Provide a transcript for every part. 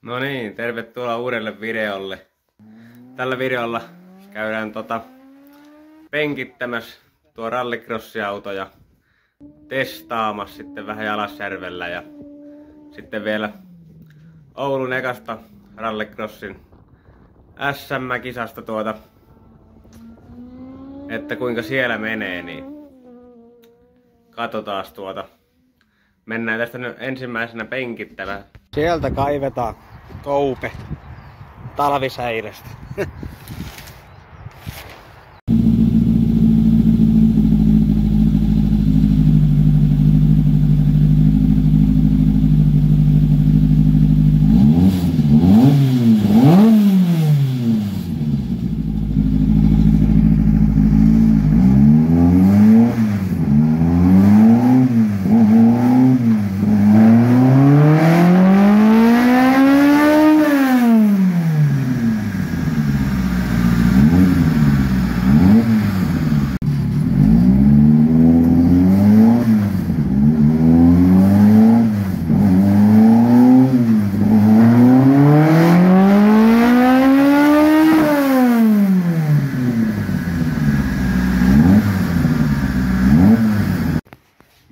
No niin, tervetuloa uudelle videolle. Tällä videolla käydään penkittämässä tuo rallycrossiauto ja testaamassa sitten vähän Jalasjärvellä ja sitten vielä Oulun ekasta rallycrossin SM-kisasta että kuinka siellä menee, niin katsotaan Mennään tästä nyt ensimmäisenä penkittämään. Sieltä kaivetaan koupe talvisäirestä.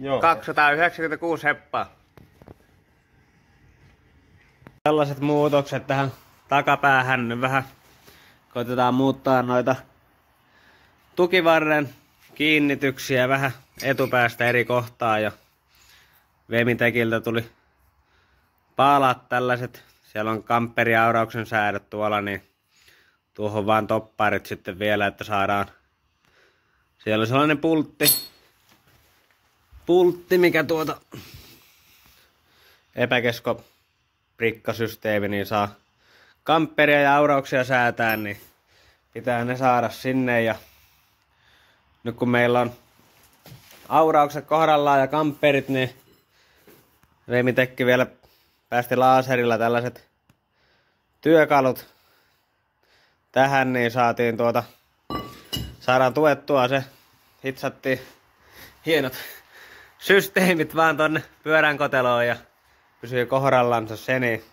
Joo. 296 heppaa. Tällaiset muutokset tähän takapäähän nyt vähän koitetaan muuttaa noita tukivarren kiinnityksiä vähän etupäästä eri kohtaa ja Vemitekiltä tuli palat tällaiset. Siellä on kampperiaurauksen säädöt tuolla, niin tuohon vaan topparit sitten vielä, että saadaan. Siellä on sellainen pultti, mikä epäkesko prikkasysteemi, niin saa kampperia ja aurauksia säätää, niin pitää ne saada sinne. Ja nyt kun meillä on auraukset kohdallaan ja kampperit, niin Vemitekki vielä päästi laaserilla tällaiset työkalut tähän, niin saadaan tuettua se. Hitsattiin hienot systeemit vaan tonne pyörän koteloon ja pysyy kohdallansa se, niin.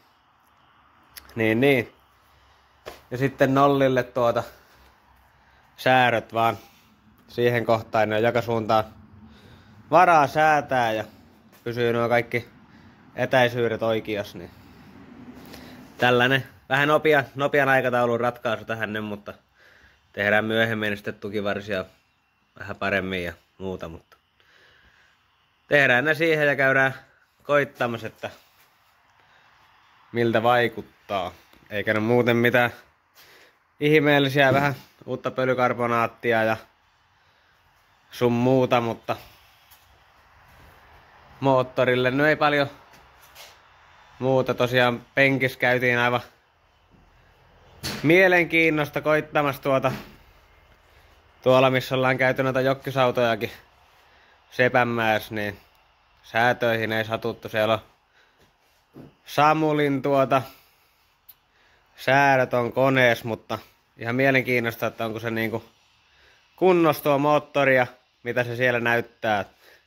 Ja sitten nollille säädöt vaan siihen kohtaan, ne on joka suuntaan varaa säätää ja pysyy nuo kaikki etäisyydet oikeassa, niin tällainen vähän nopean aikataulun ratkaisu tähän nyt, mutta tehdään myöhemmin sitten tukivarsia vähän paremmin ja muuta, mutta tehdään ne siihen ja käydään koittamassa, että miltä vaikuttaa. Eikä ne muuten mitään ihmeellisiä, vähän uutta pölykarbonaattia ja sun muuta, mutta moottorille nyt ei paljon muuta. Tosiaan penkissä käytiin aivan mielenkiinnosta koittamassa tuolla missä ollaan käyty noita jokkisautojakin Sepänmäessä, niin säätöihin ei satuttu. Siellä on Samulin säädöt on koneessa, mutta ihan mielenkiinnosta, että onko se niinku kunnossa tuo moottori ja mitä se siellä näyttää.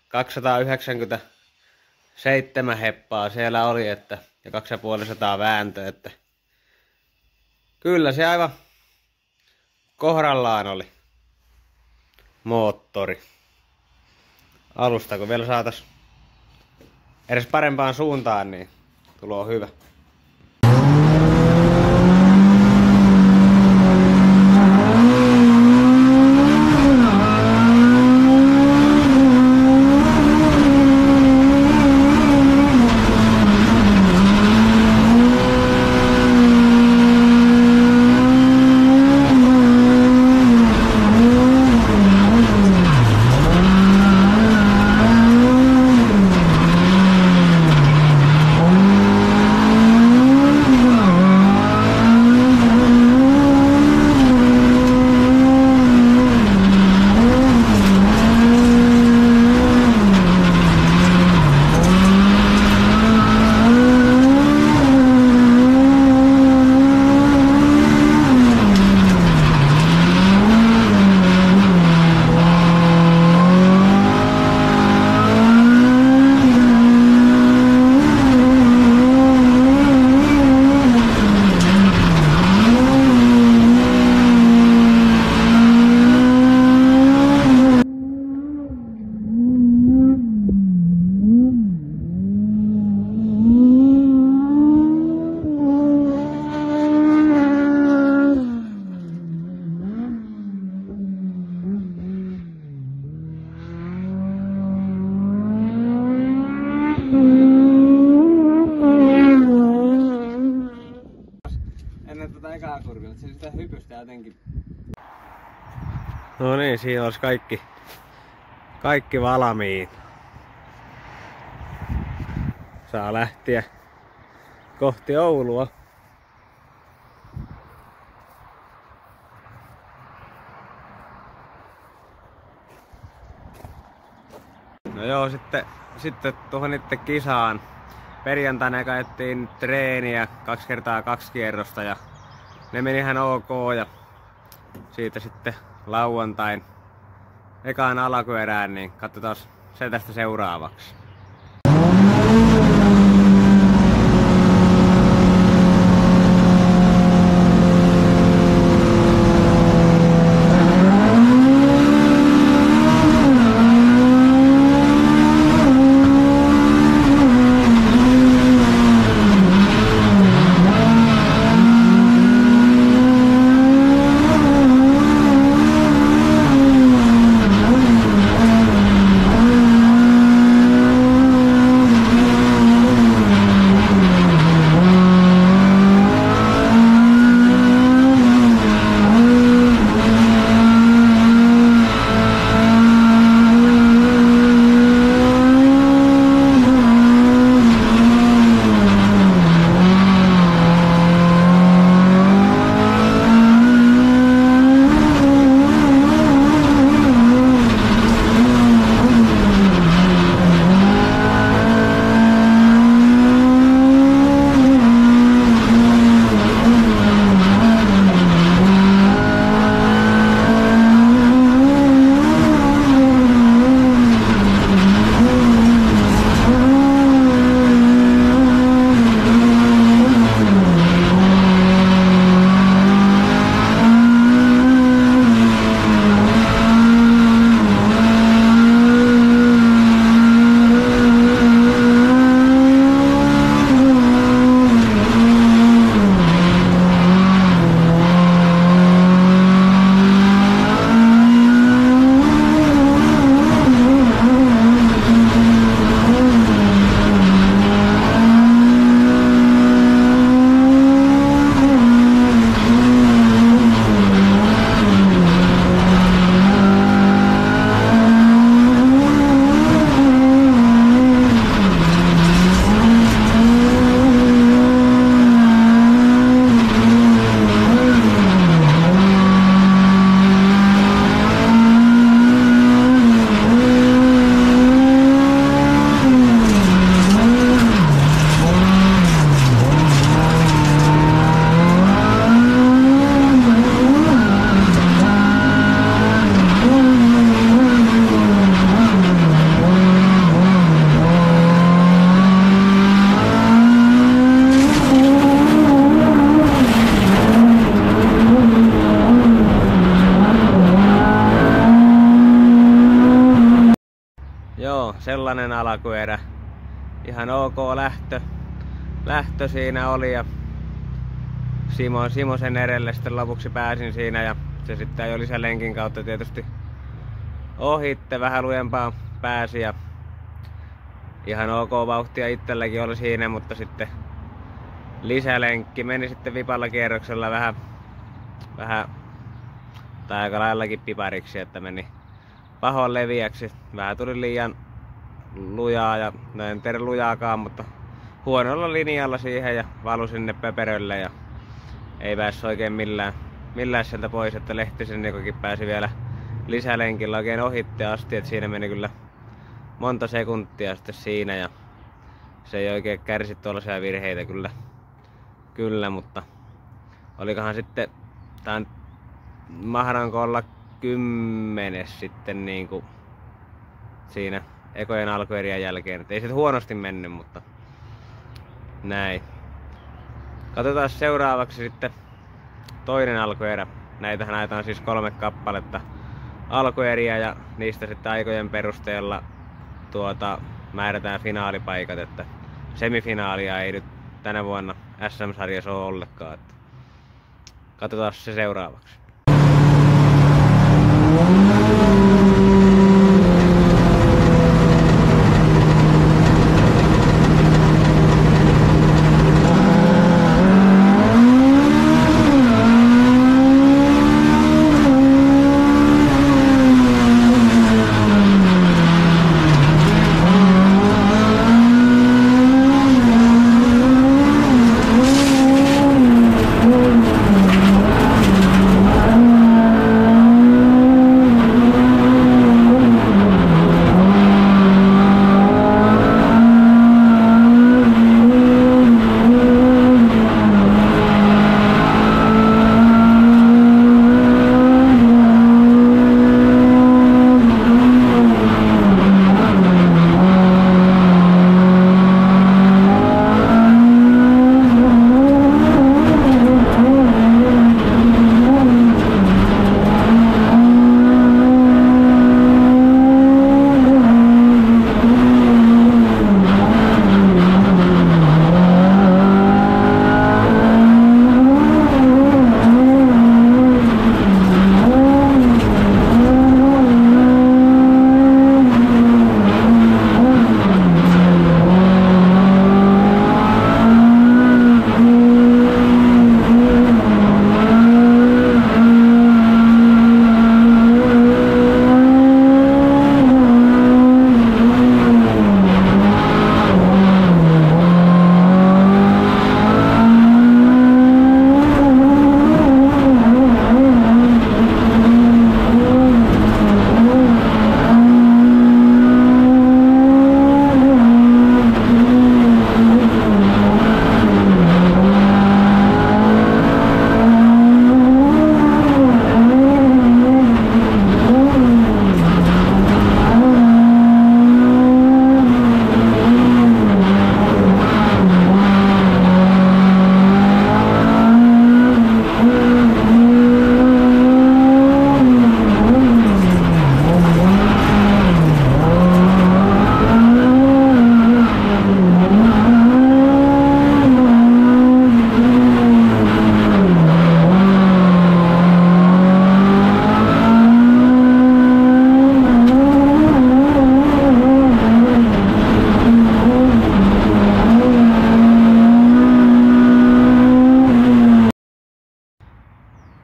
297 heppaa siellä oli, ja 250 vääntöä, että kyllä se aivan kohdallaan oli moottori. Alusta kun vielä saatais edes parempaan suuntaan, niin tulo on hyvä. tuota ekaa kurvilla, se sitä hypystä jotenkin. No niin, siinä olisi kaikki valmiit. Saa lähteä kohti Oulua. No joo, sitten tuohon itse kisaan. Perjantaina käytiin treeniä 2x2 kierrosta ja ne meni ihan ok ja siitä sitten lauantain ekaan alkuerään, niin katsotaan se tästä seuraavaksi. Sellainen alkuerä. Ihan ok lähtö siinä oli ja Simosen edelle sitten lopuksi pääsin siinä ja se sitten ajoi lisälenkin kautta tietysti ohitte, vähän lujempaa pääsi ja ihan ok vauhtia itselläkin oli siinä, mutta sitten lisälenkki meni sitten vipalla kierroksella vähän tai aika laillakin pipariksi, että meni pahoin leviäksi. Vähän tuli liian lujaa ja no en tiedä lujaakaan, mutta huonolla linjalla siihen ja valui sinne pöperölle ja ei päässyt oikein millään sieltä pois, että Lehtisen Nikokin pääsi vielä lisälenkillä oikein ohitte asti, että siinä meni kyllä monta sekuntia sitten siinä ja se ei oikein kärsi tuollaisia virheitä kyllä, mutta olikohan sitten, tää mahdanko olla 10 sitten niinku siinä ekojen alkuerien jälkeen, et ei se huonosti mennyt, mutta näin. Katsotaan seuraavaksi sitten toinen alkuerä. Näitähän näitä on siis 3 kappaletta alkueriä ja niistä sitten aikojen perusteella määrätään finaalipaikat, että semifinaalia ei nyt tänä vuonna SM-sarjassa ole ollenkaan. Että katsotaan se seuraavaksi.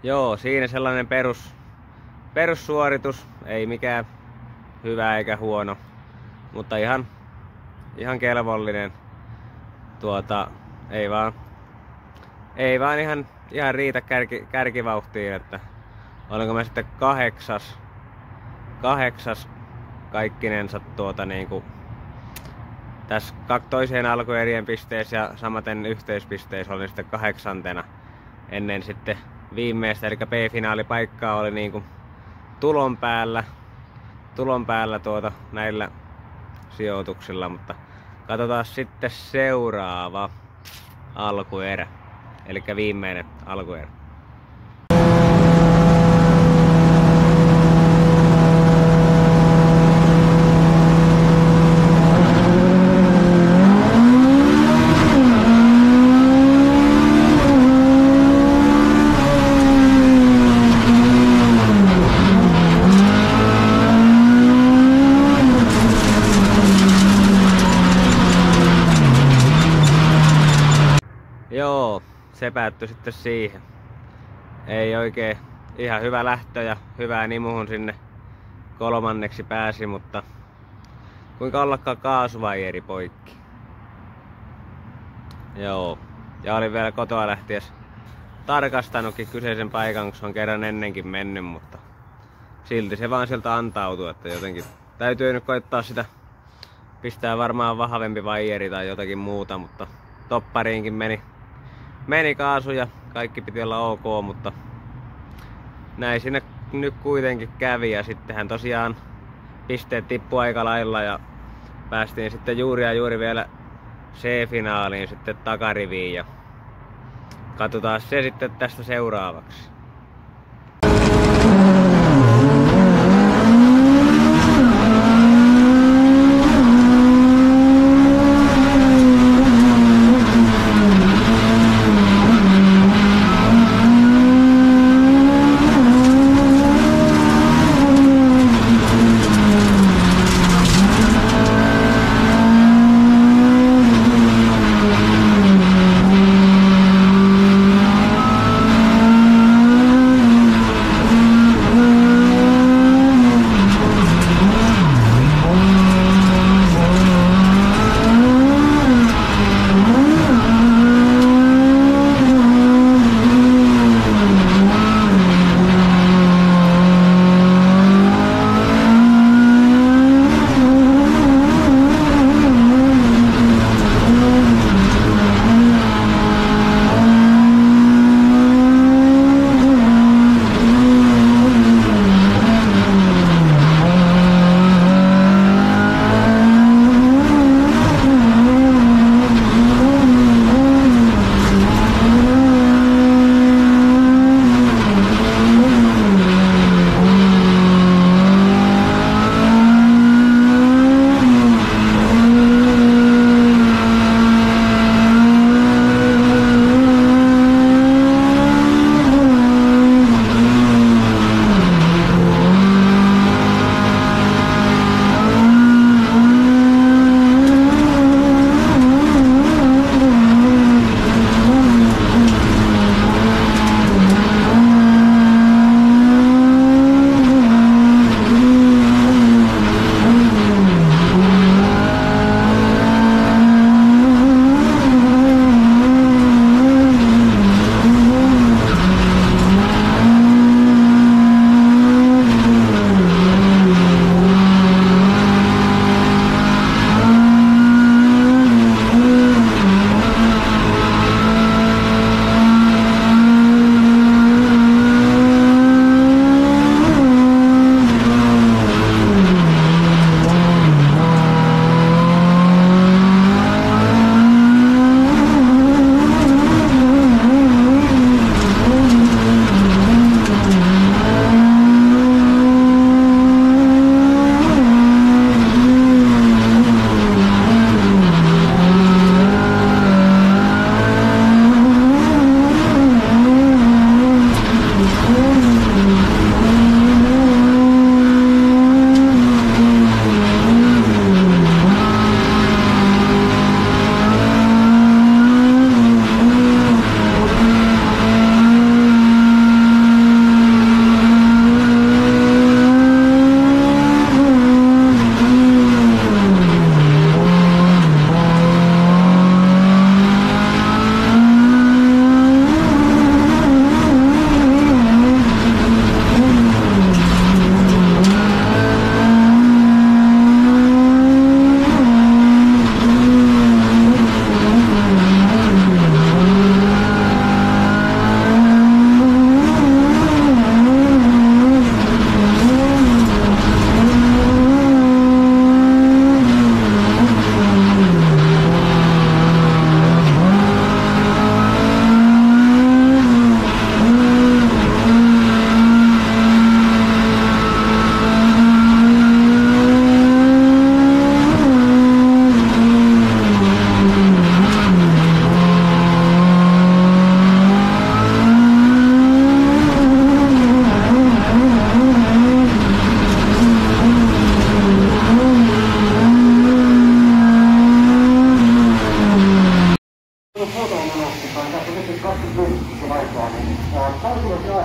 Joo, siinä sellainen perussuoritus, ei mikään hyvä eikä huono, mutta ihan kelvollinen. Ei vaan ihan riitä kärkivauhtiin, että olenko mä sitten kahdeksas kaikkinensa niinku tässä toiseen alkuerien pisteessä ja samaten yhteispisteessä olin sitten 8. ennen sitten viimeistä, eli B-finaalipaikkaa oli niinku tulon päällä näillä sijoituksilla, mutta katsotaan sitten seuraava alkuerä, eli viimeinen alkuerä. Joo, se päättyi sitten siihen. Ei oikein ihan hyvä lähtö ja hyvää nimuhun sinne 3. pääsi, mutta kuinka ollakaan kaasuvaieri poikki. Joo, ja olin vielä kotoa lähties tarkastanutkin kyseisen paikan, kun se on kerran ennenkin mennyt, mutta silti se vaan sieltä antautui, että jotenkin täytyy nyt koittaa sitä pistää varmaan vahvempi vaieri tai jotakin muuta, mutta toppariinkin meni kaasu ja kaikki piti olla ok, mutta näin sinne nyt kuitenkin kävi ja sittenhän tosiaan pisteet tippui aika lailla ja päästiin sitten juuri vielä C-finaaliin sitten takariviin ja katsotaan se sitten tästä seuraavaksi.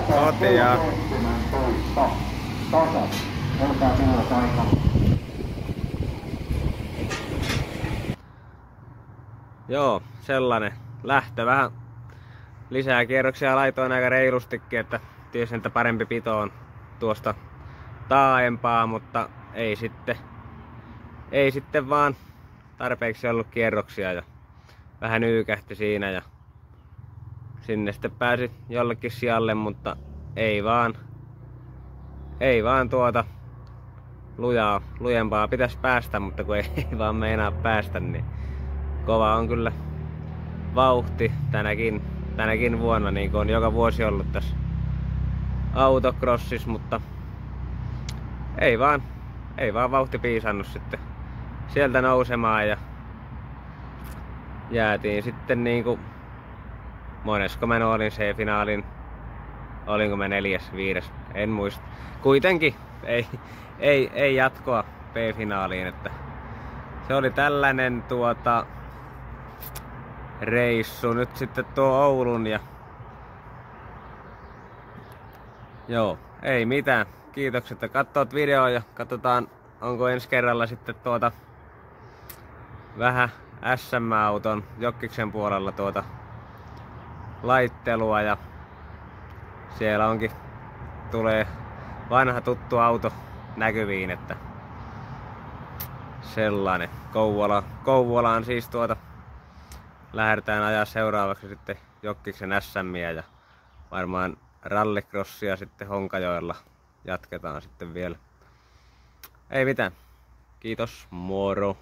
Kotia. Joo, sellainen lähtö. Vähän lisää kierroksia laitoin aika reilustikin, että tiesin, että parempi pito on tuosta taaempaa, mutta ei sitten vaan tarpeeksi ollut kierroksia ja vähän yykähti siinä ja sinne sitten pääsi jollekin sijalle, mutta ei vaan lujempaa pitäisi päästä, mutta kun ei vaan meinaa päästä, niin kova on kyllä vauhti tänäkin vuonna, niin kuin on joka vuosi ollut tässä autocrossissa, mutta ei vaan vauhti piisannut sitten sieltä nousemaan ja jäätiin sitten niinku, monesko mä olin C-finaalin, olinko mä 4., 5., en muista. Kuitenkin ei jatkoa B-finaaliin, että se oli tällainen reissu nyt sitten tuo Oulun ja joo, ei mitään. Kiitokset, että katsoit videoa ja katsotaan onko ensi kerralla sitten vähän SM-auton Jokkiksen puolella laittelua ja siellä tulee vanha tuttu auto näkyviin, että sellainen. Kouvolaan siis lähdetään ajaa seuraavaksi sitten Jokkiksen SM:iä ja varmaan rallycrossia sitten Honkajoella jatketaan sitten vielä. Ei mitään. Kiitos, moro!